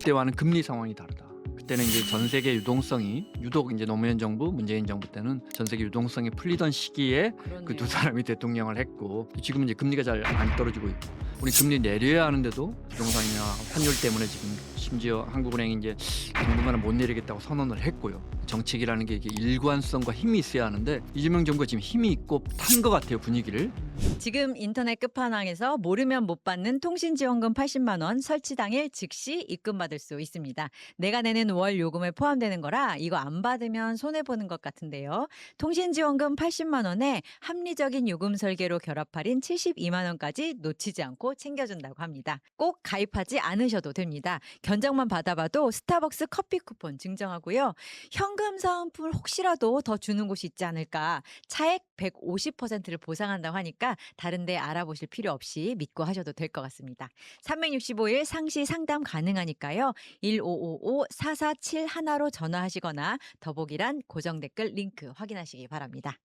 그때와는 금리 상황이 다르다. 그때는 이제 전 세계 유동성이 유독 이제 노무현 정부, 문재인 정부 때는 전 세계 유동성이 풀리던 시기에 그 두 그렇네요. 사람이 대통령을 했고, 지금은 이제 금리가 잘 안 떨어지고 있고, 우리 금리 내려야 하는데도 부동산이나 환율 때문에 지금 심지어 한국은행이 이제 당분간은 못 내리겠다고 선언을 했고요. 정책이라는 게 이게 일관성과 힘이 있어야 하는데 이재명 정부가 지금 힘이 있고 탄 것 같아요, 분위기를. 지금 인터넷 끝판왕에서 모르면 못 받는 통신지원금 80만 원 설치 당일 즉시 입금받을 수 있습니다. 내가 내는 월 요금에 포함되는 거라 이거 안 받으면 손해보는 것 같은데요. 통신지원금 80만 원에 합리적인 요금 설계로 결합 할인 72만 원까지 놓치지 않고 챙겨준다고 합니다. 꼭 가입하지 않으셔도 됩니다. 견적만 받아봐도 스타벅스 커피 쿠폰 증정하고요. 현금 사은품을 혹시라도 더 주는 곳이 있지 않을까. 차액 150%를 보상한다고 하니까 다른 데 알아보실 필요 없이 믿고 하셔도 될 것 같습니다. 365일 상시 상담 가능하니까요. 1555-4471로 전화하시거나 더보기란 고정 댓글 링크 확인하시기 바랍니다.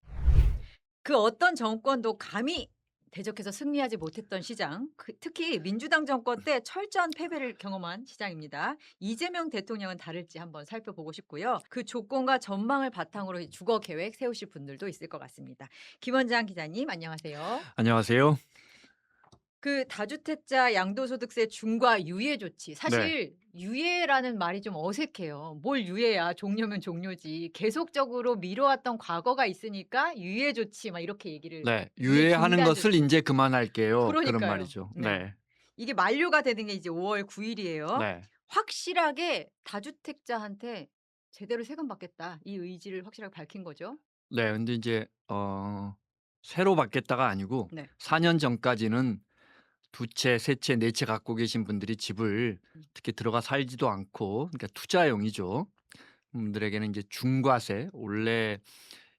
그 어떤 정권도 감히 대적해서 승리하지 못했던 시장, 특히 민주당 정권 때 철저한 패배를 경험한 시장입니다. 이재명 대통령은 다를지 한번 살펴보고 싶고요. 그 조건과 전망을 바탕으로 주거 계획 세우실 분들도 있을 것 같습니다. 김원장 기자님 안녕하세요. 안녕하세요. 그 다주택자 양도소득세 중과 유예 조치. 네. 사실 유예라는 말이 좀 어색해요. 뭘 유예야? 종료면 종료지. 계속적으로 미뤄왔던 과거가 있으니까 유예 조치 막 이렇게 얘기를 네. 유예 유예하는 중단 것을 조치. 인제 그만할게요. 그런 그러니까요. 말이죠. 네. 네. 이게 만료가 되는 게 이제 5월 9 일이에요. 네. 확실하게 다주택자한테 제대로 세금 받겠다. 이 의지를 확실하게 밝힌 거죠. 네. 근데 인제 새로 받겠다가 아니고 네. 4년 전까지는 두 채, 세 채, 네 채 갖고 계신 분들이 집을 음. 특히 들어가 살지도 않고, 그러니까 투자용이죠. 분들에게는 이제 중과세, 원래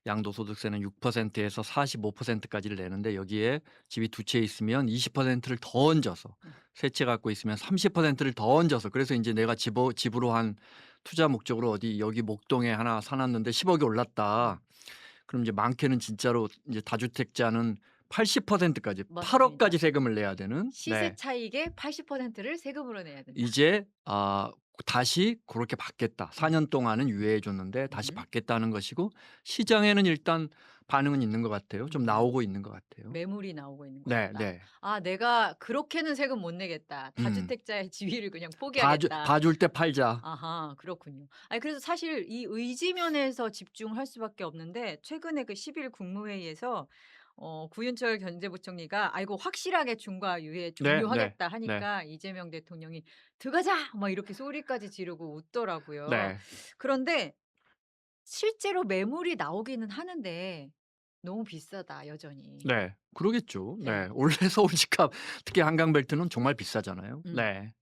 양도소득세는 6% 에서 45% 까지를 내는데 여기에 집이 두 채 있으면 20%를 더 얹어서, 음. 세 채 갖고 있으면 30%를 더 얹어서, 그래서 인제 내가 집으로 한 투자 목적으로 어디 여기 목동에 하나 사 놨는데 10억이 올랐다. 음. 그럼 이제 많게는 진짜로 이제 다주택자는 80% 까지 8억 맞습니다. 까지 세금을 내야 되는. 시세 네. 차익의 80%를 세금으로 내야 된다. 이제 다시 고렇게 받겠다. 4 음. 년 동안은 유예해 줬는데 다시 음. 받겠다는 것이고, 시장에는 일단 반응은 있는 것 같아요. 좀 음. 나오고 있는 것 같아요. 매물이 나오고 있는 것 네 같다. 네. 아, 내가 그렇게는 세금 못 내겠다. 음. 다주택자의 지위를 그냥 봐 포기하겠다. 줄 때 팔자. 아하, 그렇군요. 아니 그래서 사실 이 의지면에서 집중할 수밖에 없는데 최근에 그 10일 국무회의에서 구윤철 경제부총리가 "아이고 확실하게 중과 유예 네 네. 종료하겠다." 네. 하니까 이재명 대통령이 "들어가자!" 막 이렇게 소리까지 지르고 웃더라고요. 네. 그런데 실제로 매물이 나오기는 하는데 너무 비싸다 여전히. 네. 그러겠죠. 네. 네. 원래 서울 집값, 특히 한강 벨트는 정말 비싸잖아요. 음. 네.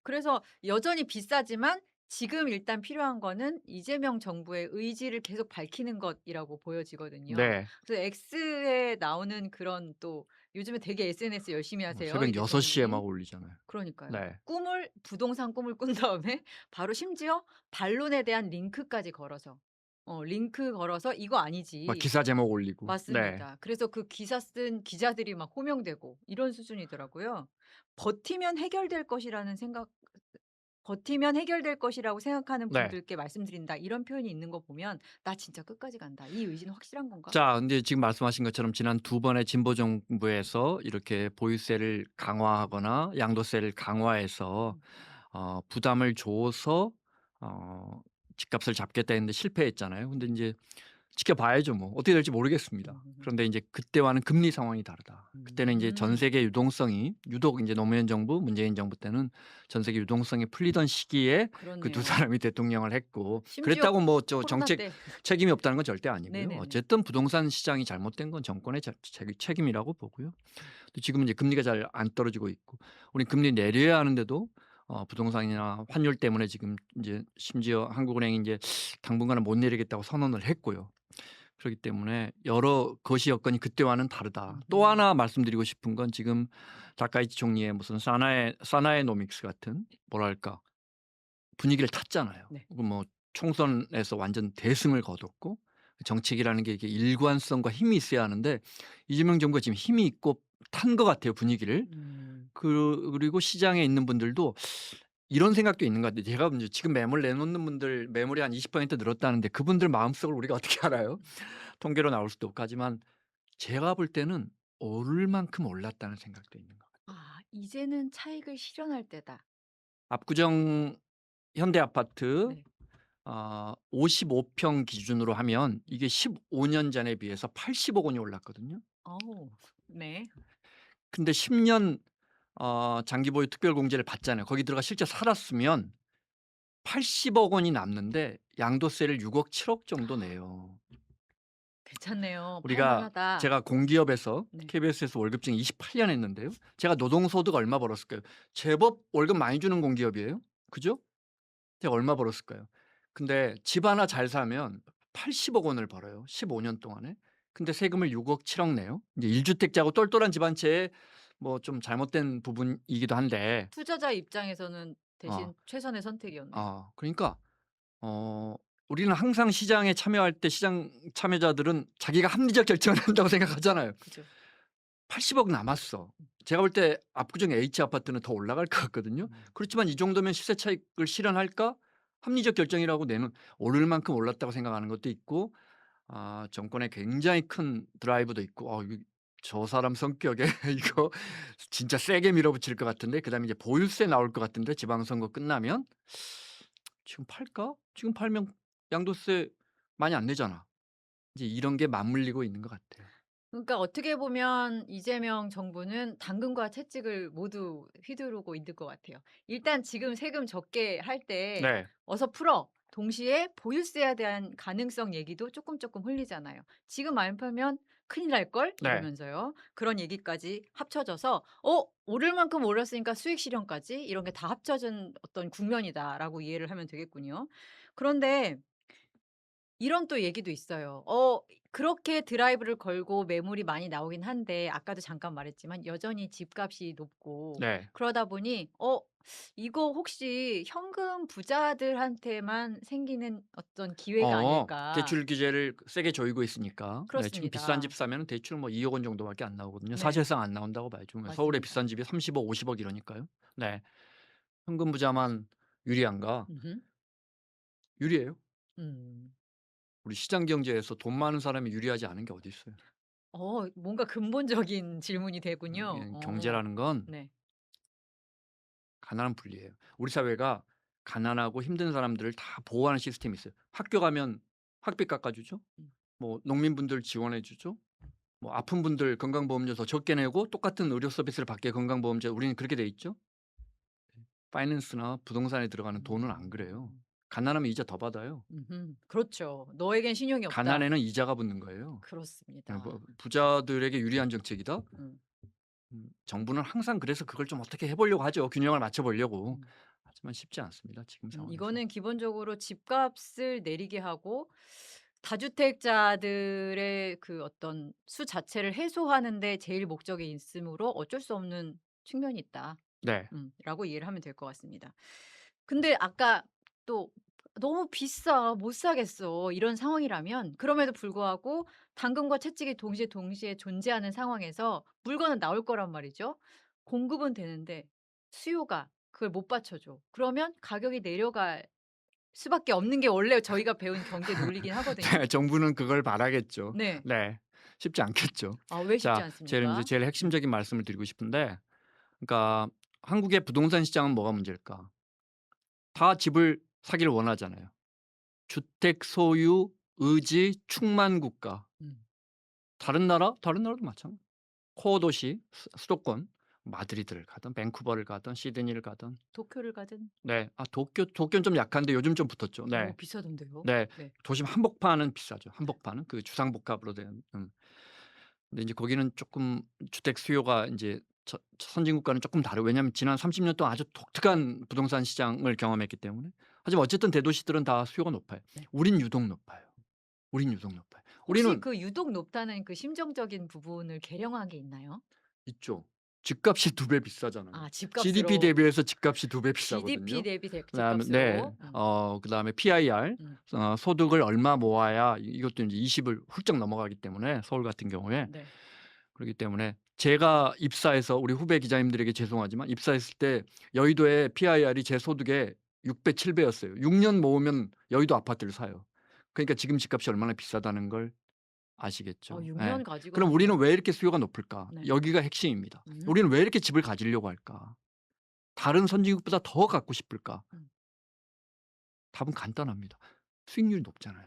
그래서 여전히 비싸지만 지금 일단 필요한 거는 이재명 정부의 의지를 계속 밝히는 것이라고 보여지거든요. 네. 그래서 X에 나오는 그런 또 요즘에 되게 SNS 열심히 하세요, 이 새벽 6 시에 막 대통령이. 올리잖아요. 그러니까요. 네. 부동산 꿈을 꾼 다음에 바로 심지어 반론에 대한 링크까지 걸어서 링크 걸어서 "이거 막 아니지." 기사 제목 올리고. 네. 맞습니다. 그래서 그 기사 쓴 기자들이 막 호명되고 이런 수준이더라고요. 버티면 해결될 것이라는 생각 "버티면 해결될 것이라고 생각하는 네. 분들께 말씀드린다." 이런 표현이 있는 거 보면 '나 진짜 끝까지 간다.' 이 의지는 확실한 건가? 자, 근데 지금 말씀하신 것처럼 지난 두 번의 진보 정부에서 이렇게 보유세를 강화하거나 양도세를 강화해서 음. 부담을 줘서 어 집값을 잡겠다 했는데 실패했잖아요. 근데 인제 지켜봐야죠 뭐. 어떻게 될지 모르겠습니다. 음. 그런데 인제 그때와는 금리 상황이 다르다. 그때는 인제 전 음. 세계 유동성이 유독 인제 노무현 정부, 문재인 정부 때는 전 세계 유동성이 풀리던 시기에 그 두 그렇네요. 사람이 대통령을 했고, 심지어 그랬다고 뭐 코로나 정책 때 책임이 없다는 건 절대 아니고요. 네네네. 어쨌든 부동산 시장이 잘못된 건 정권의 책임이라고 보고요. 근데 지금은 이제 금리가 잘 안 떨어지고 있고, 우리 금리 내려야 하는데도 부동산이나 환율 때문에 지금 인제 심지어 한국은행이 인제 당분간은 못 내리겠다고 선언을 했고요. 그렇기 때문에 여러 것이 여건이 그때와는 다르다. 또 음음. 하나 말씀드리고 싶은 건 지금 다카이치 총리의 무슨 사나에노믹스 같은, 뭐랄까, 분위기를 탔잖아요. 네. 그 뭐 총선에서 완전 대승을 거뒀고, 정책이라는 게 이게 일관성과 힘이 있어야 하는데 이재명 정부가 지금 힘이 있고 탄 것 같아요, 분위기를. 음. 그리고 시장에 있는 분들도 이런 생각도 있는 것 같아요. 제가 이제 지금 매물 내놓는 분들 매물이 한 20% 늘었다는데 그분들 마음속을 우리가 어떻게 알아요? 통계로 나올 수도 없고 하지만 제가 볼 때는 오를 만큼 올랐다는 생각도 있는 것 같아요. 아 이제는 차익을 실현할 때다. 압구정 현대아파트 네. 55평 기준으로 하면 이게 15년 전에 비해서 80억 원이 올랐거든요. 어우 네. 근데 10년 장기 보유 특별 공제를 받잖아요. 거기 들어가 실제 살았으면 80억 원이 남는데 양도세를 6억 7억 정도 내요. 괜찮네요. 팔 우리가 만하다. 제가 공기업에서 네. KBS에서 월급쟁이 28년 했는데요. 제가 노동소득 얼마 벌었을까요? 제법 월급 많이 주는 공기업이에요. 그죠? 제가 얼마 벌었을까요? 근데 집 하나 잘 사면 80억 원을 벌어요, 15년 동안에. 근데 세금을 6억 7억 내요. 이제 1 주택자고 똘똘한 집 한 채에 뭐 좀 잘못된 부분이기도 한데 투자자 입장에서는 어 대신 최선의 선택이었네요. 그러니까 어 우리는 항상 시장에 참여할 때 시장 참여자들은 자기가 합리적 결정을 한다고 생각하잖아요. 그죠. 80억 남았어. 제가 볼 때 압구정 H아파트는 더 올라갈 것 같거든요. 음. 그렇지만 이 정도면 시세 차익을 실현할까? 합리적 결정이라고 내는 오를 만큼 올랐다고 생각하는 것도 있고 정권의 굉장히 큰 드라이브도 있고 저 사람 성격에 이거 진짜 세게 밀어붙일 것 같은데 그다음에 이제 보유세 나올 것 같은데 지방선거 끝나면 '지금 팔까? 지금 팔면 양도세 많이 안 내잖아.' 이제 이런 게 맞물리고 있는 것 같아요. 그러니까 어떻게 보면 이재명 정부는 당근과 채찍을 모두 휘두르고 있는 것 같아요. 일단 지금 세금 적게 할 때 네. "어서 풀어." 동시에 보유세에 대한 가능성 얘기도 쪼끔 흘리잖아요. "지금 안 풀면 큰일 날걸?" 네. 이러면서요. 그런 얘기까지 합쳐져서 오를 만큼 올랐으니까 수익 실현까지 이런 게 다 합쳐진 어떤 국면이다."라고 이해를 하면 되겠군요. 그런데 이런 또 얘기도 있어요. 그렇게 드라이브를 걸고 매물이 많이 나오긴 한데 아까도 잠깐 말했지만 여전히 집값이 높고 네. 그러다 보니 이거 혹시 현금 부자들한테만 생기는 어떤 기회가 아닐까. 대출 규제를 세게 조이고 있으니까. 네 지금 비싼 집 그렇습니다. 사면은 대출 뭐 2억 원 정도밖에 안 나오거든요. 네. 사실상 안 나온다고 봐야죠. 서울의 맞습니다. 비싼 집이 30억 50억 이러니까요. 네. 현금 부자만 유리한가? 음흠. 유리해요. 음. 우리 시장 경제에서 돈 많은 사람이 유리하지 않은 게 어디 있어요. 뭔가 근본적인 질문이 되군요. 이게 경제라는 건 네. 가난한 분리예요. 우리 사회가 가난하고 힘든 사람들을 다 보호하는 시스템이 있어요. 학교 가면 학비 깎아 주죠. 음. 뭐 농민분들 지원해 주죠. 뭐 아픈 분들 건강보험료 더 적게 내고 똑같은 의료 서비스를 받게 건강보험제 우리는 그렇게 돼 있죠. 파이낸스나 부동산에 들어가는 돈은 안 그래요. 음. 가난하면 이자 더 받아요. 음흠. 그렇죠. "너에겐 신용이 없다." 가난에는 이자가 붙는 거예요. 뭐 그렇습니다. 부자들에게 유리한 정책이다? 음. 정부는 항상 그래서 그걸 좀 어떻게 해 보려고 하죠. 균형을 맞춰 보려고. 음. 하지만 쉽지 않습니다, 지금 상황에서. 이거는 기본적으로 집값을 내리게 하고 다주택자들의 그 어떤 수 자체를 해소하는 데 제일 목적이 있으므로 어쩔 수 없는 측면이 있다. 네. 라고 이해를 하면 될 것 같습니다. 근데 아까 또 "너무 비싸. 못 사겠어." 이런 상황이라면 그럼에도 불구하고 당근과 채찍이 동시에 존재하는 상황에서 물건은 나올 거란 말이죠. 공급은 되는데 수요가 그걸 못 받쳐줘. 그러면 가격이 내려갈 수밖에 없는 게 원래 저희가 배운 경제 논리긴 하거든요. 네. 정부는 그걸 바라겠죠. 네. 네. 쉽지 않겠죠. 왜 쉽지 자 않습니까? 제일 음. 핵심적인 말씀을 드리고 싶은데 그러니까 한국의 부동산 시장은 뭐가 문제일까? 다 집을 사기를 원하잖아요. 주택 소유 의지 충만 국가. 음. 다른 나라도 마찬가지. 코어 도시 수도권 마드리드를 가든 밴쿠버를 가든 시드니를 가든 도쿄를 가든 네. 도쿄는 좀 약한데 요즘 좀 붙었죠. 네. 비싸던데요. 네. 네. 도심 한복판은 비싸죠. 한복판은 그 주상복합으로 된 근데 인제 거기는 쪼끔 주택 수요가 인제 선진 국가는 쪼끔 다르고 왜냐하면 지난 30년 동안 아주 독특한 부동산 시장을 경험했기 때문에. 하지만 어쨌든 대도시들은 다 수요가 높아요. 네. 우린 유독 높아요. 우린 유독 높아요. 혹시 우리는 그 유독 높다는 그 심정적인 부분을 계량한 게 있나요? 있죠. 집값이 2배 비싸잖아요. GDP 집값으로. 대비해서 집값이 2배 GDP 비싸거든요. 대비 그다음에 네. 집값으로. 그다음에 PIR 음. 소득을 얼마 모아야 이것도 인제 20을 훌쩍 넘어가기 때문에 서울 같은 경우에. 네. 그렇기 때문에 제가 입사해서 우리 후배 기자님들에게 죄송하지만 입사했을 때 여의도의 PIR이 제 소득의 6 배, 7 배였어요. 6년 모으면 여의도 아파트를 사요. 그러니까 지금 집값이 얼마나 비싸다는 걸 아시겠죠. 6 예. 년 가지고 그럼 우리는 나면 왜 이렇게 수요가 높을까? 네. 여기가 핵심입니다. 음. 우리는 왜 이렇게 집을 가지려고 할까? 다른 선진국보다 더 갖고 싶을까? 음. 답은 간단합니다. 수익률이 높잖아요.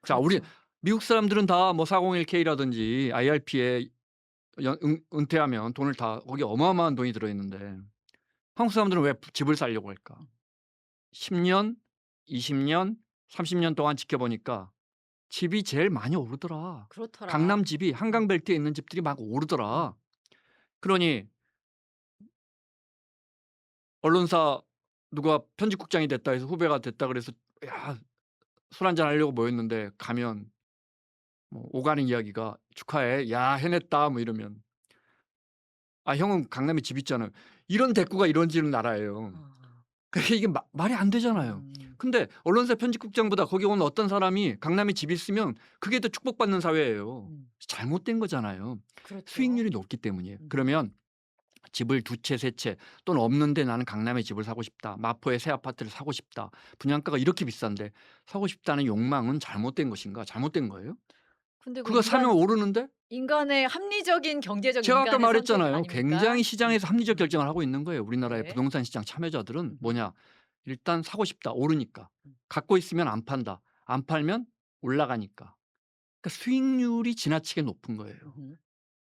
자, 우리 그렇죠. 미국 사람들은 다 뭐 401K라든지 IRP에 은퇴하면 돈을 다 거기 어마어마한 돈이 들어 있는데 한국 사람들은 왜 집을 사려고 할까? 음. 10 년, 20 년, 30년 동안 지켜보니까 집이 제일 많이 오르더라. 그렇더라. 강남 집이 음. 한강 벨트에 있는 집들이 막 음. 오르더라. 그러니 언론사 누가 편집국장이 됐다 해서 후배가 됐다 그래서 야 술 한잔 하려고 모였는데 가면 뭐 오가는 이야기가 "축하해. 야 해냈다." 뭐 이러면 "아 형은 강남에 집 있잖아요." 이런 대꾸가 이루어지는 나라예요. 아. 그게 이게 말이 안 되잖아요. 음. 근데 언론사 편집국장보다 거기 온 어떤 사람이 강남에 집 있으면 그게 더 축복받는 사회예요. 음. 잘못된 거잖아요. 그렇죠. 수익률이 높기 때문이에요. 음. 그러면 집을 두 채 세 채 또는 없는데 '나는 강남에 집을 사고 싶다. 마포에 새 아파트를 사고 싶다. 분양가가 이렇게 비싼데 사고 싶다.'는 욕망은 잘못된 것인가? 잘못된 거예요? 근데 그 그거 사면 오르는데? 인간의 합리적인 경제적 제가 아까 인간의 선택 말했잖아요. 아닙니까? 굉장히 시장에서 합리적 음. 결정을 하고 있는 거예요. 우리나라의 네. 부동산 시장 참여자들은 음음. 뭐냐? 일단 사고 싶다. 오르니까. 음. 갖고 있으면 안 판다. 안 팔면 올라가니까. 그러니까 수익률이 지나치게 높은 거예요. 음음.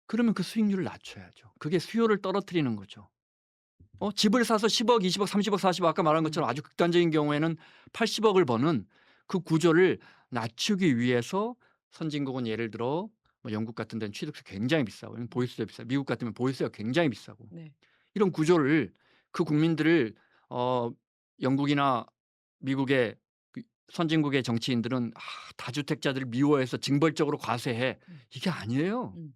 그러면 그 수익률을 낮춰야죠. 그게 수요를 떨어뜨리는 거죠. 집을 사서 10억, 20억, 30억, 40억 아까 말한 음. 것처럼 아주 극단적인 경우에는 80억을 버는 그 구조를 낮추기 위해서 선진국은 예를 들어 뭐 영국 같은 데는 취득세 굉장히 비싸고 음. 보유세도 비싸고 미국 같으면 보유세가 굉장히 비싸고 네. 이런 구조를 그 국민들을 영국이나 미국의 그 선진국의 정치인들은 다주택자들을 미워해서 징벌적으로 과세해. 음. 이게 아니에요. 음.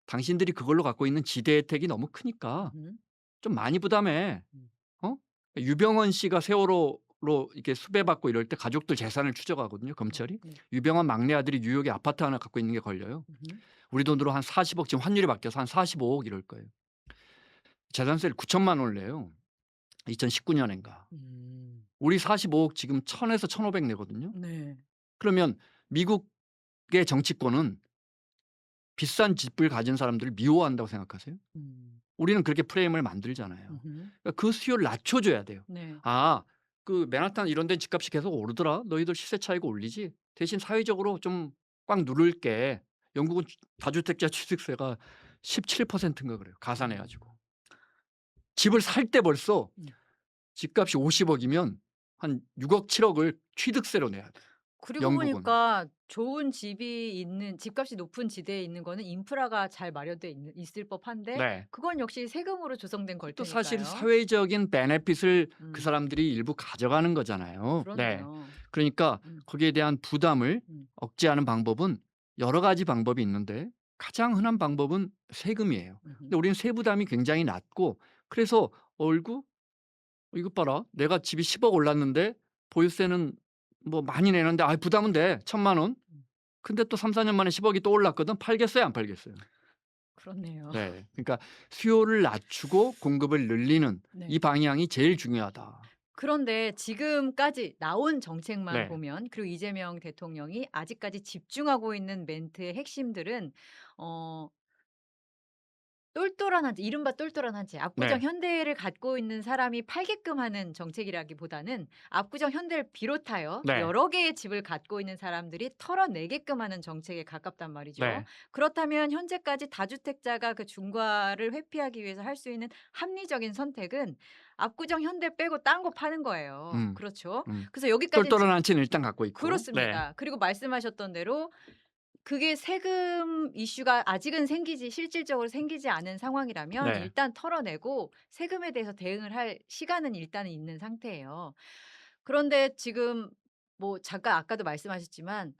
당신들이 그걸로 갖고 있는 지대 혜택이 너무 크니까 음음. 좀 많이 부담해. 음. 어? 유병헌 씨가 세월호로 이렇게 수배받고 이럴 때 가족들 재산을 추적하거든요, 검찰이. 네. 유병헌 막내 아들이 뉴욕에 아파트 하나 갖고 있는 게 걸려요. 음음. 우리 돈으로 한 40억 지금 환율이 바뀌어서 한 45억 이럴 거예요. 재산세를 9천만 원을 내요. 2019 년인가. 음. 우리 45억 지금 1,000에서 1,500 내거든요. 네. 그러면 미국의 정치권은 비싼 집을 가진 사람들을 미워한다고 생각하세요? 음. 우리는 그렇게 프레임을 만들잖아요. 음음. 그러니까 그 수요를 낮춰 줘야 돼요. 네. 그 맨하탄 이런 데는 집값이 계속 오르더라. 너희들 시세 차익 올리지. 대신 사회적으로 좀 꽉 누를게. 영국은 다주택자 취득세가 17%인가 그래요. 가산해 음. 가지고. 집을 살 때 벌써 음. 집값이 50억 이면 한 6억 7억을 취득세로 내야 돼요. 그리고 영국은. 보니까 좋은 집이 있는 집값이 높은 지대에 있는 거는 인프라가 잘 마련돼 있을 법한데 네. 그건 역시 세금으로 조성된 걸 또 사실 테니까요. 사회적인 베네핏을 그 음. 사람들이 일부 가져가는 거잖아요. 네. 그러네요. 그러니까 음. 거기에 대한 부담을 음. 억제하는 방법은 여러 가지 방법이 있는데 가장 흔한 방법은 세금이에요. 근데 음음. 우리는 세부담이 굉장히 낮고 그래서 "어이구 이것 봐라. 내가 집이 10억 올랐는데 보유세는 뭐 많이 내는데 부담은 돼. 1,000만 원." 음. 근데 또 3-4년 만에 10억이 또 올랐거든. 팔겠어요, 안 팔겠어요? 그렇네요. 네. 그러니까 수요를 낮추고 공급을 늘리는 이 네. 방향이 제일 중요하다. 그런데 지금까지 나온 정책만 네. 보면 그리고 이재명 대통령이 아직까지 집중하고 있는 멘트의 핵심들은 어 똘똘한 한 채, 이른바 똘똘한 한 채. 압구정 네. 현대를 갖고 있는 사람이 팔게끔 하는 정책이라기보다는 압구정 현대를 비롯하여 네. 여러 개의 집을 갖고 있는 사람들이 털어내게끔 하는 정책에 가깝단 말이죠. 네. 그렇다면 현재까지 다주택자가 그 중과를 회피하기 위해서 할 수 있는 합리적인 선택은 압구정 현대 빼고 딴 거 파는 거예요. 음. 그렇죠. 음. 그래서 여기까지는 똘똘한 한치는 일단 갖고 있고. 네. 그렇습니다. 그리고 말씀하셨던 대로 그게 세금 이슈가 아직은 실질적으로 생기지 않은 상황이라면 네. 일단 털어내고 세금에 대해서 대응을 할 시간은 일단은 있는 상태예요. 그런데 지금 뭐 잠깐 아까도 말씀하셨지만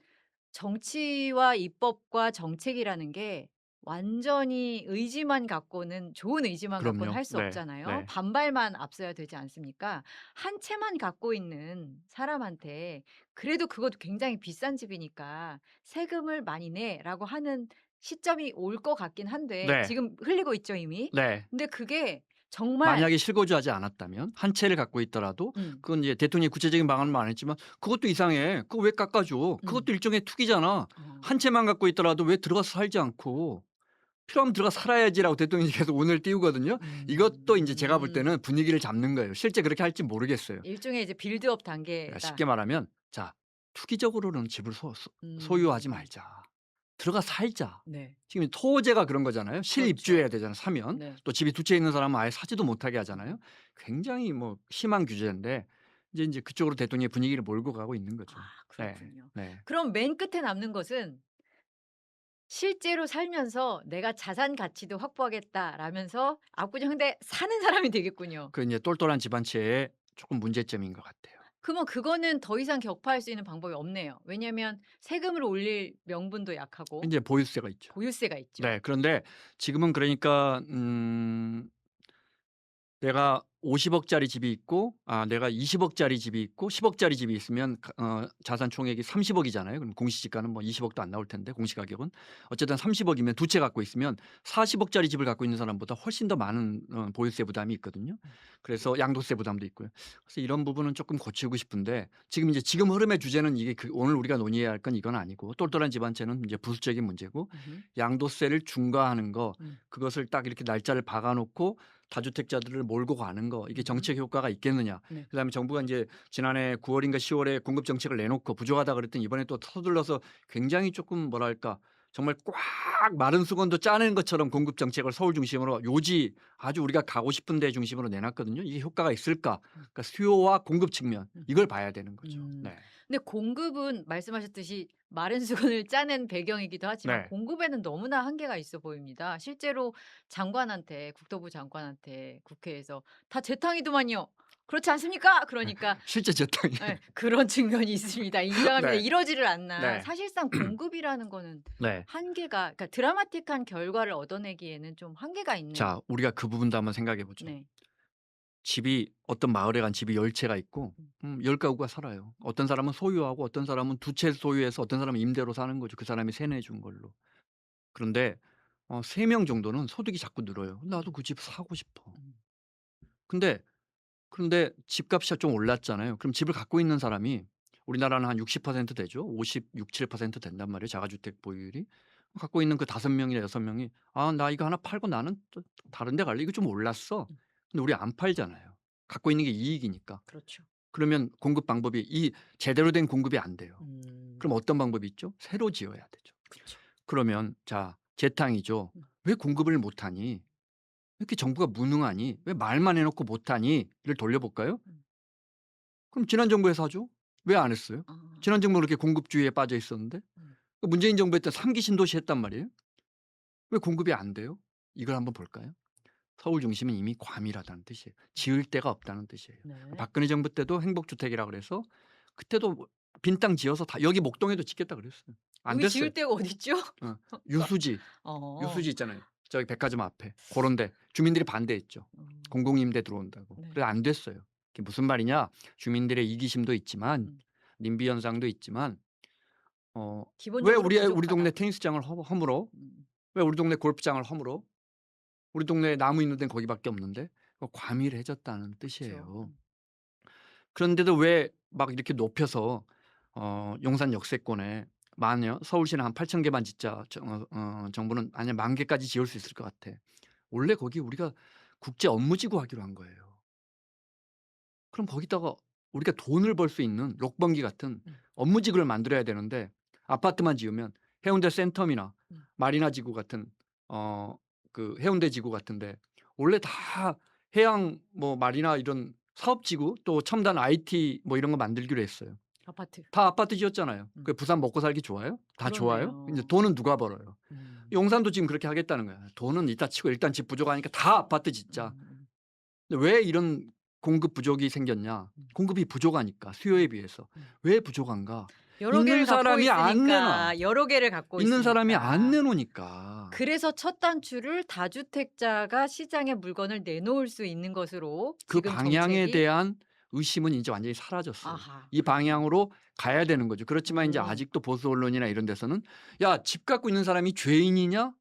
정치와 입법과 정책이라는 게 완전히 의지만 갖고는 좋은 의지만 갖고는 그럼요. 할 수 네. 없잖아요. 네. 반발만 앞서야 되지 않습니까? 한 채만 갖고 있는 사람한테 그래도 그것도 굉장히 비싼 집이니까 "세금을 많이 내."라고 하는 시점이 올 것 같긴 한데 네. 지금 흘리고 있죠 이미. 네. 근데 그게 정말 만약에 실거주하지 않았다면 한 채를 갖고 있더라도 음. 그건 이제 대통령이 구체적인 방안은 안 했지만 "그것도 이상해. 그거 왜 깎아 줘? 음. 그것도 일종의 투기잖아. 어. 한 채만 갖고 있더라도 왜 들어가서 살지 않고 필요하면 들어가서 살아야지."라고 대통령이 계속 운을 띄우거든요. 이것도 인제 제가 볼 음. 때는 분위기를 잡는 거예요. 실제 그렇게 할지 모르겠어요. 일종의 이제 빌드업 그러니까 단계다. 쉽게 말하면 자 투기적으로는 집을 소유하지 음. 말자. 들어가서 살자. 네. 지금 토지가 그런 거잖아요. 그렇죠. 실입주해야 되잖아요 사면. 네. 또 집이 두 채 있는 사람은 아예 사지도 못하게 하잖아요. 음. 굉장히 뭐 심한 규제인데 이제 그쪽으로 대통령이 분위기를 몰고 가고 있는 아 거죠. 네. 그렇군요. 네. 그럼 맨 끝에 남는 것은 실제로 살면서 '내가 자산 가치도 확보하겠다.'라면서 압구정 근데 사는 사람이 되겠군요. 그 인제 똘똘한 집안채의 쪼끔 문제점인 것 같아요. 그러면 그거는 더 이상 격파할 수 있는 방법이 없네요. 왜냐하면 세금을 올릴 명분도 약하고 인제 보유세가 있죠. 보유세가 있죠. 네. 그런데 지금은 그러니까 내가 50억 짜리 집이 있고 내가 20억 짜리 집이 있고 10억 짜리 집이 있으면 자산 총액이 30억 이잖아요. 그럼 공시지가는 뭐 20억도 안 나올 텐데 공시가격은. 어쨌든 30억 이면 두 채 갖고 있으면 40억 짜리 집을 갖고 있는 사람보다 훨씬 더 많은 보유세 부담이 있거든요. 그래서 양도세 부담도 있고요. 그래서 이런 부분은 쪼끔 고치고 싶은데 지금 흐름의 주제는 이게 오늘 우리가 논의해야 할 건 이건 아니고 똘똘한 집안채는 이제 부수적인 문제고 음음. 양도세를 중과하는 거 음. 그것을 딱 이렇게 날짜를 박아 놓고 다주택자들을 몰고 가는 거 이게 음음. 정책 효과가 있겠느냐. 네. 그다음에 정부가 인제 지난해 9 월인가 10 월에 공급 정책을 내놓고 부족하다 그랬더니 이번에 또 서둘러서 굉장히 쪼끔 뭐랄까 정말 꽉 마른 수건도 짜낸 것처럼 공급 정책을 서울 중심으로 요지 아주 우리가 가고 싶은 데 중심으로 내놨거든요. 이게 효과가 있을까? 음. 그러니까 수요와 공급 측면 음. 이걸 봐야 되는 거죠. 음. 네. 근데 공급은 말씀하셨듯이 마른 수건을 짜낸 배경이기도 하지만 네. 공급에는 너무나 한계가 있어 보입니다. 실제로 장관한테 국토부 장관한테 국회에서 "다 제 땅이더만요. 그렇지 않습니까?" 그러니까 실제 제 땅이 예 그런 측면이 있습니다. 인정합니다. 네. 이러지를 않나. 네. 사실상 공급이라는 거는 네. 한계가 그러니까 드라마틱한 결과를 얻어내기에는 좀 한계가 있네요. 자 우리가 그 부분도 한번 생각해 보죠. 네. 집이 어떤 마을에 간 집이 10 채가 있고 음. 10 가구가 살아요. 어떤 사람은 소유하고 어떤 사람은 두 채 소유해서 어떤 사람은 임대로 사는 거죠. 그 사람이 세뇌 준 걸로. 그런데 3명 정도는 소득이 자꾸 늘어요. 음. '나도 그 집 사고 싶어.' 음. 근데 그런데 집값이 좀 올랐잖아요. 그럼 집을 갖고 있는 사람이 우리나라는 한 60% 되죠. 56-7% 된단 말이에요, 자가주택 보유율이. 갖고 있는 그 5 명이나 6 명이 "아 나 이거 하나 팔고 나는 또 다른 데 갈래. 이거 좀 올랐어." 음. 근데 우리 안 팔잖아요. 갖고 있는 게 이익이니까. 그렇죠. 그러면 공급 방법이 제대로 된 공급이 안 돼요. 음. 그럼 어떤 방법이 있죠? 새로 지어야 되죠. 그쵸. 그러면 자 재탕이죠. 음. "왜 공급을 못 하니? 왜 이렇게 정부가 무능하니? 왜 말만 해 놓고 못 하니?"를 돌려볼까요? 음. 그럼 지난 정부에서 하죠. 왜 안 했어요? 아. 지난 정부는 그렇게 공급주의에 빠져 있었는데 음. 그 문재인 정부 때 3기 신도시 했단 말이에요. 왜 공급이 안 돼요? 이걸 한번 볼까요? 서울 중심은 이미 과밀하다는 뜻이에요. 지을 데가 없다는 뜻이에요. 네. 박근혜 정부 때도 행복주택이라 그래서 그때도 뭐 빈 땅 지어서 다 여기 목동에도 짓겠다 그랬어요. 안 여기 됐어요. 지을 데가 어딨죠? 어. 그러니까 유수지, 어. 유수지 있잖아요. 저기 백화점 앞에 고런 데 주민들이 반대했죠. 음. 공공임대 들어온다고. 네. 그래서 안 됐어요. 그게 무슨 말이냐? 주민들의 이기심도 있지만 음. 님비 현상도 있지만 어 왜 기본적으로 우리 동네 부족하다. 테니스장을 허물어? 음. 왜 우리 동네 골프장을 허물어? 우리 동네에 나무 있는 데는 거기밖에 없는데 과밀해졌다는 그쵸. 뜻이에요. 그런데도 왜 막 이렇게 높여서 용산 역세권에 만약 서울시는 한 8천 개만 짓자. 정부는 아니야 10,000 개까지 지을 수 있을 것 같아. 원래 거기 우리가 국제 업무지구 하기로 한 거예요. 그럼 거기다가 우리가 돈을 벌 수 있는 록번기 같은 음. 업무지구를 만들어야 되는데 아파트만 지으면 해운대 센텀이나 음. 마리나 지구 같은 그 해운대 지구 같은데 원래 다 해양 뭐 마리나 이런 사업지구 또 첨단 IT 뭐 이런 거 만들기로 했어요. 아파트. 다 아파트 지었잖아요. 음. 그 부산 먹고 살기 좋아요? 다 좋아요? 인제 그렇네요. 돈은 누가 벌어요? 음. 용산도 지금 그렇게 하겠다는 거야. 돈은 이따 치고 일단 집 부족하니까 다 아파트 짓자. 음. 근데 왜 이런 공급 부족이 생겼냐? 음. 공급이 부족하니까 수요에 음. 비해서. 음. 왜 부족한가? 여러 개를 있는 갖고 사람이 안 내놔. 있으니까 여러 개를 갖고 있는 사람이 안 있으니까. 내놓으니까. 그래서 첫 단추를 다주택자가 시장에 물건을 내놓을 수 있는 것으로 그 지금 방향에 정책이 대한 의심은 인제 완전히 사라졌어요. 아하. 이 그렇군요. 방향으로 가야 되는 거죠. 그렇지만 인제 오. 아직도 보수 언론이나 이런 데서는 "야 집 갖고 있는 사람이 죄인이냐?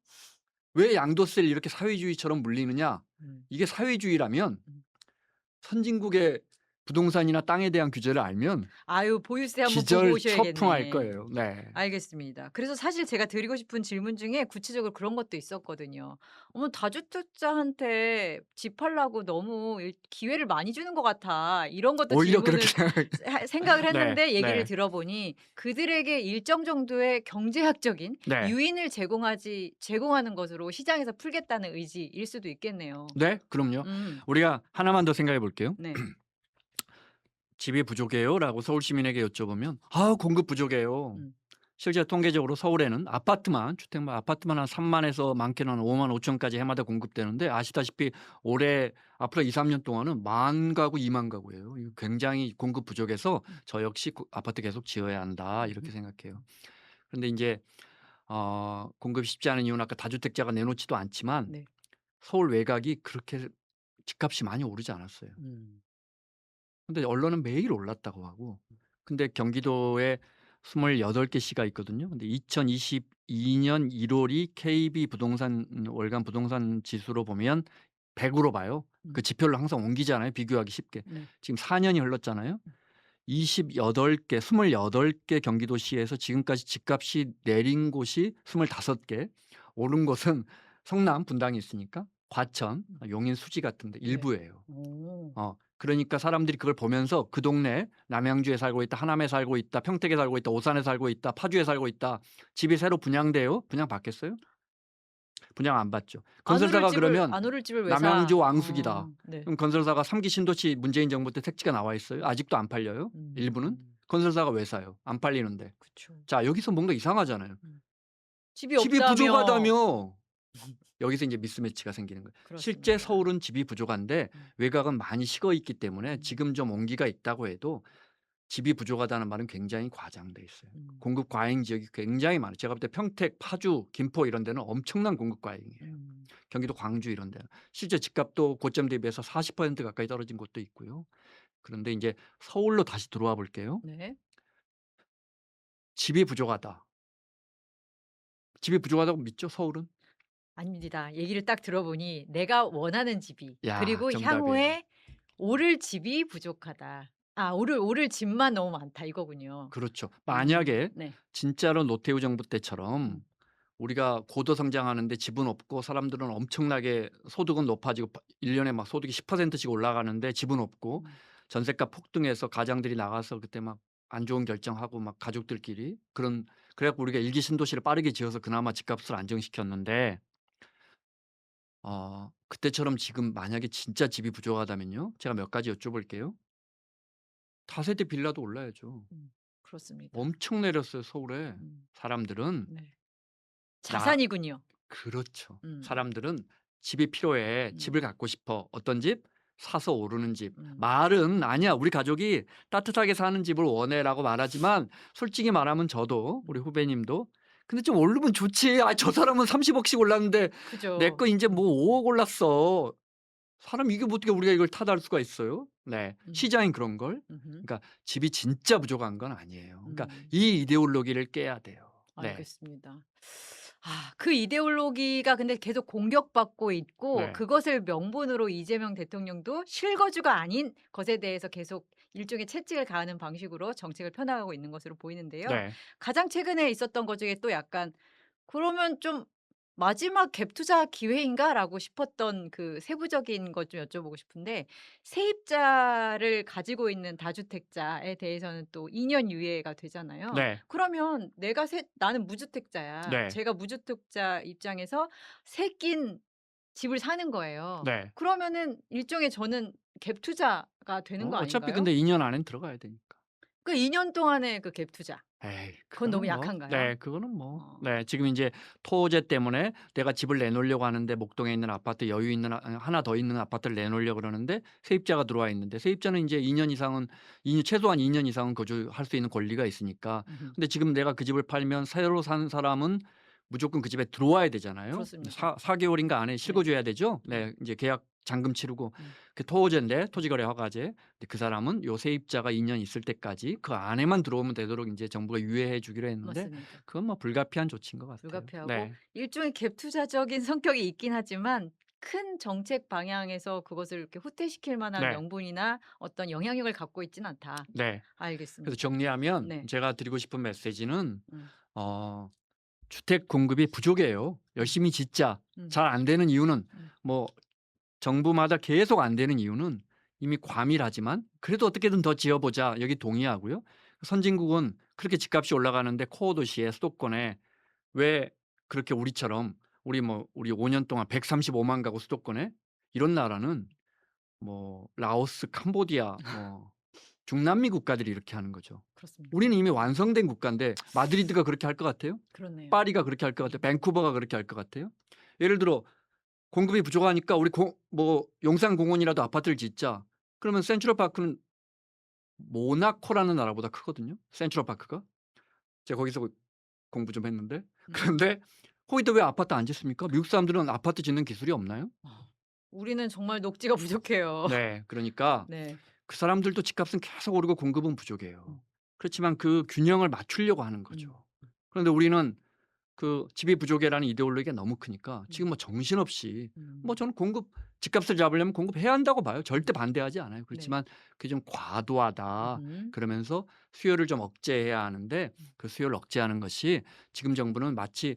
왜 양도세를 이렇게 사회주의처럼 물리느냐?" 음. 이게 사회주의라면 음. 선진국의 부동산이나 땅에 대한 규제를 알면 아유, 보유세 한번 보고 기절초풍할 오셔야겠네. 거예요. 네. 알겠습니다. 그래서 사실 제가 드리고 싶은 질문 중에 구체적으로 그런 것도 있었거든요. 어머, 다주택자한테 집 팔라고 너무 기회를 많이 주는 것 같아. 이런 것도 오히려 그렇게 질문을 생각을 네. 했는데 얘기를 네. 들어보니 그들에게 일정 정도의 경제학적인 네. 유인을 제공하는 것으로 시장에서 풀겠다는 의지일 수도 있겠네요. 네. 그럼요. 음. 우리가 하나만 더 생각해 볼게요. 네. "집이 부족해요?"라고 서울 시민에게 여쭤보면 "아 공급 부족해요." 음. 실제 통계적으로 서울에는 아파트만 주택만 아파트만 한 3만 에서 많게는 한 5만 5천 까지 해마다 공급되는데 아시다시피 올해 앞으로 2-3년 동안은 10,000 가구, 2만 가구예요. 이거 굉장히 공급 부족해서 음. '저 역시 아파트 계속 지어야 한다.' 이렇게 음음. 생각해요. 그런데 인제 공급이 쉽지 않은 이유는 아까 다주택자가 내놓지도 않지만 네. 서울 외곽이 그렇게 집값이 많이 오르지 않았어요. 음. 근데 언론은 매일 올랐다고 하고 근데 경기도에 28개 시가 있거든요. 근데 2022년 1 월이 KB 부동산 월간 부동산 지수로 보면 100 으로 봐요. 그 음. 지표를 항상 옮기잖아요, 비교하기 쉽게. 네. 지금 4 년이 흘렀잖아요. 28개 28개 경기도시에서 지금까지 집값이 내린 곳이 25개, 오른 곳은 성남 분당이 있으니까 과천, 음. 용인 수지 같은 데 네. 일부예요. 오. 그러니까 사람들이 그걸 보면서 그 동네 남양주에 살고 있다, 하남에 살고 있다, 평택에 살고 있다, 오산에 살고 있다, 파주에 살고 있다. 집이 새로 분양돼요? 분양받겠어요? 분양 안 받죠. 건설사가 그러면 안 오를 집을 왜 사? 남양주 왕숙이다. 어. 네. 그럼 건설사가 3기 신도시 문재인 정부 때 택지가 나와 있어요? 아직도 안 팔려요? 일부는? 음. 건설사가 왜 사요? 안 팔리는데. 그쵸. 자 여기서 뭔가 이상하잖아요. 음. 집이 집이 없다며. 부족하다며. 여기서 인제 미스매치가 생기는 거예요. 실제 그렇습니다. 서울은 집이 부족한데 음. 외곽은 많이 식어 있기 때문에 음. 지금 좀 온기가 있다고 해도 집이 부족하다는 말은 굉장히 과장돼 있어요. 음. 공급 과잉 지역이 굉장히 많아요. 제가 볼 때 평택, 파주, 김포 이런 데는 엄청난 공급 과잉이에요. 음. 경기도 광주 이런 데는. 실제 집값도 고점 대비해서 40% 가까이 떨어진 곳도 있고요. 그런데 인제 서울로 다시 들어와 볼게요. 네. 집이 부족하다. 집이 부족하다고 믿죠 서울은? 아닙니다. 얘기를 딱 들어보니 내가 원하는 집이 야 그리고 정답이에요. 향후에 오를 집이 부족하다. 아, 오를 집만 너무 많다 이거군요. 그렇죠. 만약에 네. 진짜로 노태우 정부 때처럼 음. 우리가 고도 성장하는데 집은 없고 사람들은 엄청나게 소득은 높아지고 1 년에 막 소득이 10%씩 올라가는데 집은 없고 음. 전세가 폭등해서 가장들이 나가서 그때 막 안 좋은 결정하고 막 가족들끼리 그래 갖고 우리가 일기 신도시를 빠르게 지어서 그나마 집값을 안정시켰는데 그때처럼 지금 만약에 진짜 집이 부족하다면요. 제가 몇 가지 여쭤볼게요. 다세대 빌라도 올라야죠. 음. 그렇습니다. 엄청 내렸어요 서울에. 음. 사람들은 네. 나 자산이군요. 그렇죠. 음. 사람들은 집이 필요해. 음. 집을 갖고 싶어. 어떤 집? 사서 오르는 집. 음. 말은 "아니야. 우리 가족이 따뜻하게 사는 집을 원해."라고 말하지만 솔직히 말하면 저도 우리 음. 후배님도 "근데 좀 오르면 좋지. 아 저 사람은 30 억씩 올랐는데 내 그죠. 거 인제 뭐 5억 올랐어." 사람 이게 뭐 어떻게 우리가 이걸 탓할 수가 있어요? 네. 음. 시장인 그런 걸. 음음. 그러니까 집이 진짜 부족한 건 아니에요. 그러니까 음. 이 이데올로기를 깨야 돼요. 네. 알겠습니다. 아, 그 이데올로기가 근데 계속 공격받고 있고 네. 그것을 명분으로 이재명 대통령도 실거주가 아닌 것에 대해서 계속 일종의 채찍을 가하는 방식으로 정책을 펴나가고 있는 것으로 보이는데요. 네. 가장 최근에 있었던 것 중에 또 약간 '그러면 좀 마지막 갭 투자 기회인가?'라고 싶었던 그 세부적인 것 좀 여쭤보고 싶은데, 세입자를 가지고 있는 다주택자에 대해서는 또 2년 유예가 되잖아요. 네. 그러면 나는 무주택자야. 네. 제가 무주택자 입장에서 새 낀 집을 사는 거예요. 네. 그러면은 일종의 저는 갭 투자가 되는 거 어차피 아닌가요? 근데 2년 안엔 들어가야 되니까. 그 2년 동안의 그 갭 투자. 에이 그건 너무 그거는 뭐 약한가요? 네 그거는 뭐 어. 네 지금 인제 토제 때문에 내가 집을 내놓으려고 하는데 목동에 있는 아파트 여유 있는 하나 더 있는 아파트를 내놓으려고 그러는데 세입자가 들어와 있는데 세입자는 인제 2년 이상은 2년 최소한 2년 이상은 거주할 수 있는 권리가 있으니까. 음음. 근데 지금 내가 그 집을 팔면 새로 산 사람은 무조건 그 집에 들어와야 되잖아요. 그렇습니다. 4 개월인가 안에 네. 실거줘야 되죠. 네. 네. 인제 계약 잔금 치르고 음. 그 토호제인데 토지거래 허가제. 근데 그 사람은 요 세입자가 2년 있을 때까지 그 안에만 들어오면 되도록 인제 정부가 유예해 주기로 했는데 맞습니다. 그건 뭐 불가피한 조치인 것 같아요. 불가피하고 네. 일종의 갭 투자적인 성격이 있긴 하지만 큰 정책 방향에서 그것을 이렇게 후퇴시킬 만한 네. 명분이나 어떤 영향력을 갖고 있진 않다. 네. 그래서 알겠습니다. 정리하면 네. 제가 드리고 싶은 메시지는 음. 어 주택 공급이 부족해요. 음. 열심히 짓자. 음. 잘 안 되는 이유는 음. 뭐 정부마다 계속 안 되는 이유는 이미 과밀하지만 그래도 어떻게든 더 지어 보자. 여기 동의하고요. 선진국은 그렇게 집값이 올라가는데 코어 도시에 수도권에 왜 그렇게 우리처럼 우리 5년 동안 135만 가구 수도권에 이런 나라는 뭐 라오스, 캄보디아 뭐 중남미 국가들이 이렇게 하는 거죠. 그렇습니까? 우리는 이미 완성된 국가인데 마드리드가 그렇게 할 것 같아요? 그렇네요. 파리가 그렇게 할 것 같아요? 밴쿠버가 그렇게 할 것 같아요? 예를 들어 공급이 부족하니까 우리 뭐 용산공원이라도 아파트를 짓자. 그러면 센트럴파크는 모나코라는 나라보다 크거든요, 센트럴파크가. 제가 거기서 공부 좀 했는데. 음. 그런데 거기다 왜 아파트 안 짓습니까? 미국 사람들은 아파트 짓는 기술이 없나요? 우리는 정말 녹지가 부족해요. 네. 그러니까 네. 그 사람들도 집값은 계속 오르고 공급은 부족해요. 음. 그렇지만 그 균형을 맞추려고 하는 음. 거죠. 그런데 우리는 그 집이 부족해라는 이데올로기가 너무 크니까 음. 지금 뭐 정신없이 뭐 음. 저는 집값을 잡으려면 공급해야 한다고 봐요. 절대 음. 반대하지 않아요. 네. 그렇지만 그게 좀 과도하다. 음음. 그러면서 수요를 좀 억제해야 하는데 음. 그 수요를 억제하는 것이 지금 정부는 마치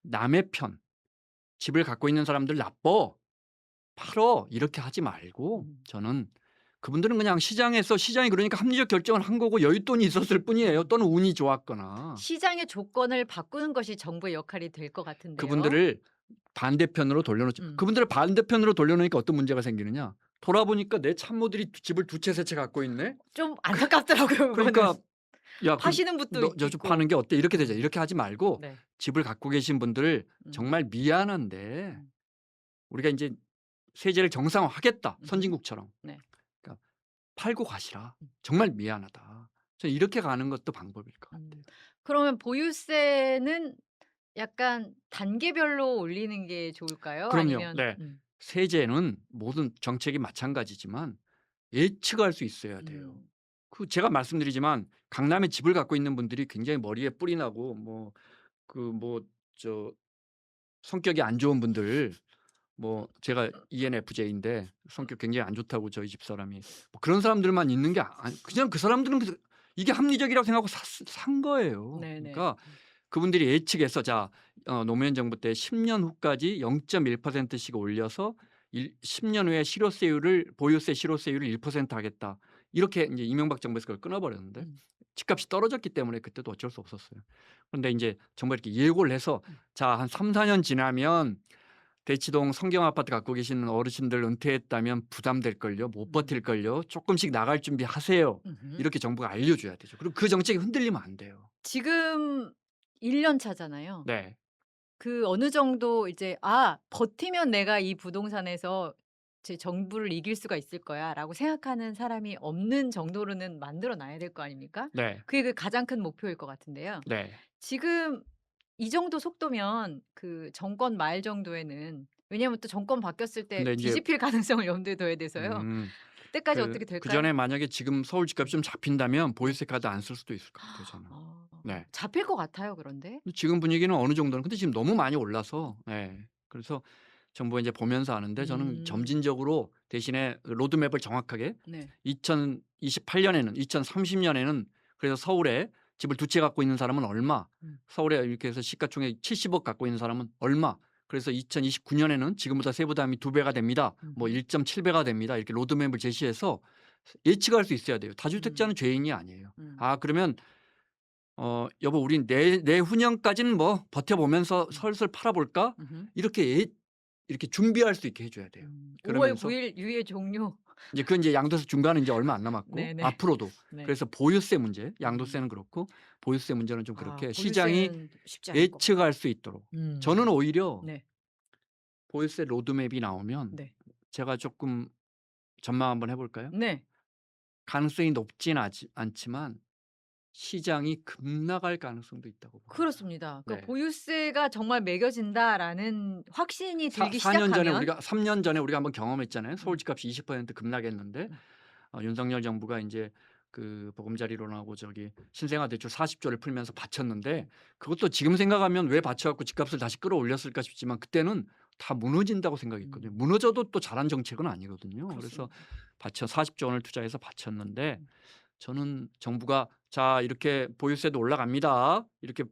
남의 편, 집을 갖고 있는 사람들 나빠. 팔어. 이렇게 하지 말고 음. 저는 그분들은 그냥 시장에서 시장이 그러니까 합리적 결정을 한 거고 여윳돈이 있었을 뿐이에요. 음. 또는 운이 좋았거나. 시장의 조건을 바꾸는 것이 정부의 역할이 될 것 같은데요. 그분들을 반대편으로 돌려놓지 음. 그분들을 반대편으로 돌려놓으니까 어떤 문제가 생기느냐. 돌아보니까 내 참모들이 집을 두 채 세 채 갖고 있네. 좀 안타깝더라고요 그거는. 그러니까 "야 그 파시는 분도 너 저 집 있고. 파는 게 어때?" 이렇게 되죠. 음. 이렇게 하지 말고 네. 집을 갖고 계신 분들을 음. 정말 미안한데 음. 우리가 인제 세제를 정상화하겠다 음음. 선진국처럼. 네. 그러니까 "팔고 가시라. 음. 정말 미안하다." 저는 이렇게 가는 것도 방법일 것 같아요. 그러면 보유세는 약간 단계별로 올리는 게 좋을까요? 그럼요. 아니면 네. 세제는 모든 정책이 마찬가지지만 예측할 수 있어야 돼요. 음. 그 제가 말씀드리지만 강남에 집을 갖고 있는 분들이 굉장히 머리에 뿔이 나고 저 성격이 안 좋은 분들 제가 ENFJ인데 성격 굉장히 안 좋다고 저희 집사람이 그런 사람들만 있는 게 그냥 그 사람들은 이게 합리적이라고 생각하고 산 거예요. 네네. 그러니까 그분들이 예측해서 노무현 정부 때 10년 후까지 0.1% 씩 올려서 10년 후에 보유세 실효세율을 1% 하겠다. 이렇게 인제 이명박 정부에서 그걸 끊어 버렸는데 음. 집값이 떨어졌기 때문에 그때도 어쩔 수 없었어요. 그런데 인제 정부가 이렇게 예고를 해서 음. 자 한 3-4년 지나면 대치동 성경 아파트 갖고 계시는 어르신들 은퇴했다면 부담될걸요. 못 음. 버틸걸요. 쪼끔씩 나갈 준비하세요. 음음. 이렇게 정부가 알려줘야 되죠. 그리고 그 정책이 흔들리면 안 돼요. 지금 1년 차잖아요. 네. 그 어느 정도 이제 '아 버티면 내가 이 부동산에서 제 정부를 이길 수가 있을 거야.'라고 생각하는 사람이 없는 정도로는 만들어 놔야 될 거 아닙니까? 네. 그게 그 가장 큰 목표일 것 같은데요. 네. 지금 이 정도 속도면 그 정권 말 정도에는 왜냐하면 또 정권 바뀌었을 때 근데 인제 뒤집힐 가능성을 염두에 둬야 돼서요. 음 그때까지 어떻게 될까요? 그전에 만약에 지금 서울 집값이 좀 잡힌다면 네. 보유세 카드 안 쓸 수도 있을 것 같아요 저는. 어. 네. 잡힐 것 같아요 그런데. 지금 분위기는 어느 정도는 근데 지금 너무 많이 올라서 그래서 정부가 인제 보면서 하는데 저는 음. 점진적으로 대신에 로드맵을 정확하게 네. 2028 년에는 2030 년에는 그래서 서울에 집을 두 채 갖고 있는 사람은 얼마, 음. 서울에 이렇게 해서 시가총액 70억 갖고 있는 사람은 얼마, 그래서 2029 년에는 지금보다 세부담이 2배가 됩니다. 뭐 음음. 1.7배가 됩니다. 이렇게 로드맵을 제시해서 예측할 수 있어야 돼요. 음. 다주택자는 죄인이 아니에요. 음. 아 그러면 "여보 우린 내후년까지는 뭐 버텨보면서 음. 설설 팔아 볼까?" 음음. 이렇게 준비할 수 있게 해 줘야 돼요. 5월 그러면서 9일 유예 종료. 이제 그건 이제 양도세 중간은 이제 얼마 안 남았고 네네. 앞으로도 네. 그래서 보유세 문제, 음. 양도세는 그렇고 보유세 문제는 좀 아 그렇게 시장이 보유세는 쉽지 않을 것 같아요. 예측할 수 있도록. 저는 오히려 네. 보유세 로드맵이 나오면 네. 제가 쪼끔 전망 한번 해 볼까요? 네. 가능성이 높진 않지만 시장이 급락할 가능성도 있다고 봅니다. 그렇습니다. 그 네. 보유세가 정말 매겨진다라는 확신이 사 들기 4년 전에 시작하면 우리가 3년 전에 우리가 한번 경험했잖아요. 서울 음. 집값이 20% 급락했는데 음. 윤석열 정부가 인제 그 보금자리론하고 저기 신생아 대출 40 조를 풀면서 바쳤는데 그것도 지금 생각하면 '왜 바쳐 갖고 집값을 다시 끌어올렸을까?' 싶지만 그때는 다 무너진다고 생각했거든요. 음. 무너져도 또 잘한 정책은 아니거든요. 그래서 그렇습니다. 바쳐 40조 원을 투자해서 바쳤는데 음. 저는 정부가 "자 이렇게 보유세도 올라갑니다." 이렇게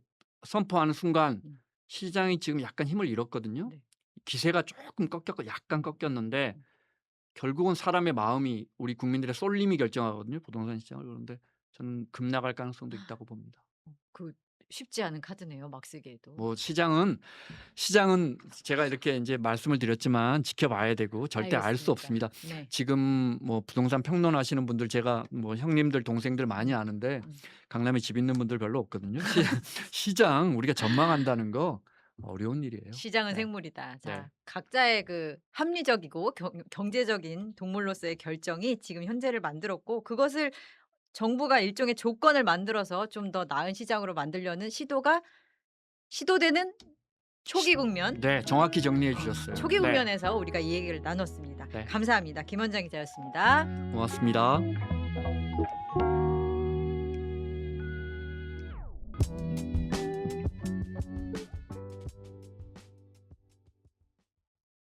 선포하는 순간 음. 시장이 지금 약간 힘을 잃었거든요. 네. 기세가 쪼끔 꺾였고 약간 꺾였는데 음. 결국은 사람의 마음이 우리 국민들의 쏠림이 결정하거든요, 부동산 시장을. 그런데 저는 급락할 가능성도 있다고 봅니다. 그 쉽지 않은 카드네요, 막 쓰기에도. 뭐 시장은 제가 이렇게 인제 말씀을 드렸지만 지켜봐야 되고 절대 알 수 알겠습니다. 없습니다. 네. 지금 뭐 부동산 평론하시는 분들 제가 뭐 형님들 동생들 많이 음. 아는데 음. 강남에 집 있는 분들 별로 없거든요. 시장 우리가 전망한다는 거 어려운 일이에요. 시장은 네. 생물이다. 네. 자, 각자의 그 합리적이고 경제적인 동물로서의 결정이 지금 현재를 만들었고 그것을 정부가 일종의 조건을 만들어서 좀 더 나은 시장으로 만들려는 시도되는 초기 국면, 네. 정확히 정리해 주셨어요. 초기 네. 국면에서 우리가 이 얘기를 나눴습니다. 네. 감사합니다. 김원장 기자였습니다. 고맙습니다.